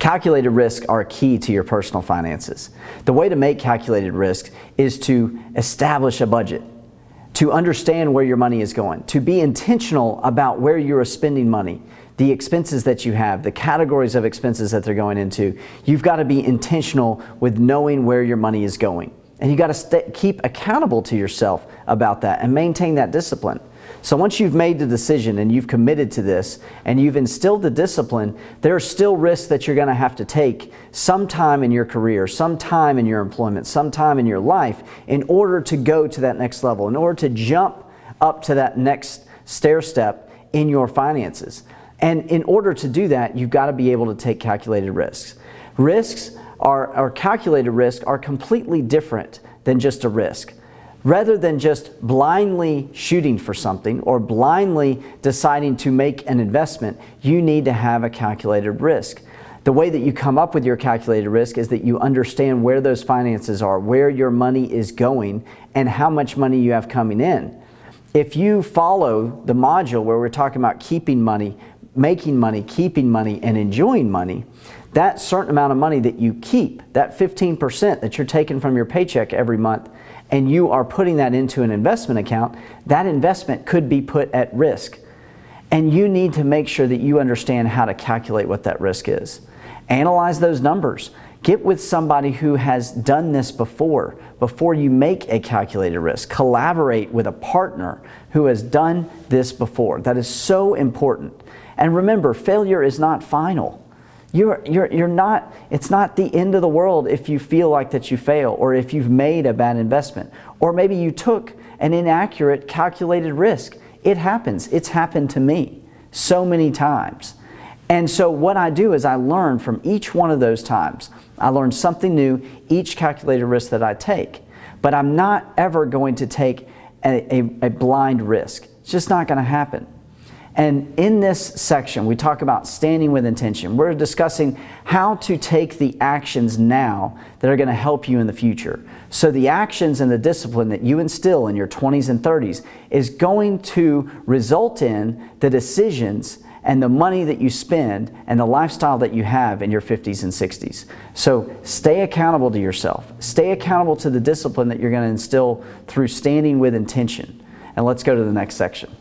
Calculated risks are key to your personal finances. The way to make calculated risks is to establish a budget, to understand where your money is going, to be intentional about where you are spending money, the expenses that you have, the categories of expenses that they're going into. You've got to be intentional with knowing where your money is going. And you got to keep accountable to yourself about that and maintain that discipline. So once you've made the decision and you've committed to this and you've instilled the discipline, there are still risks that you're going to have to take sometime in your career, sometime in your employment, sometime in your life in order to go to that next level, in order to jump up to that next stair step in your finances. And in order to do that, you've got to be able to take calculated risks. Calculated risks are completely different than just a risk. Rather than just blindly shooting for something or blindly deciding to make an investment, you need to have a calculated risk. The way that you come up with your calculated risk is that you understand where those finances are, where your money is going, and how much money you have coming in. If you follow the module where we're talking about keeping money, making money, keeping money, and enjoying money, that certain amount of money that you keep, that 15% that you're taking from your paycheck every month, and you are putting that into an investment account, that investment could be put at risk. And you need to make sure that you understand how to calculate what that risk is. Analyze those numbers. Get with somebody who has done this before you make a calculated risk. Collaborate with a partner who has done this before. That is so important. And remember, failure is not final. It's not the end of the world if you feel like that you fail or if you've made a bad investment. Or maybe you took an inaccurate calculated risk. It happens. It's happened to me so many times. And so what I do is I learn from each one of those times. I learn something new each calculated risk that I take. But I'm not ever going to take a blind risk. It's just not going to happen. And in this section, we talk about standing with intention. We're discussing how to take the actions now that are going to help you in the future. So the actions and the discipline that you instill in your 20s and 30s is going to result in the decisions and the money that you spend and the lifestyle that you have in your 50s and 60s. So stay accountable to yourself. Stay accountable to the discipline that you're going to instill through standing with intention. And let's go to the next section.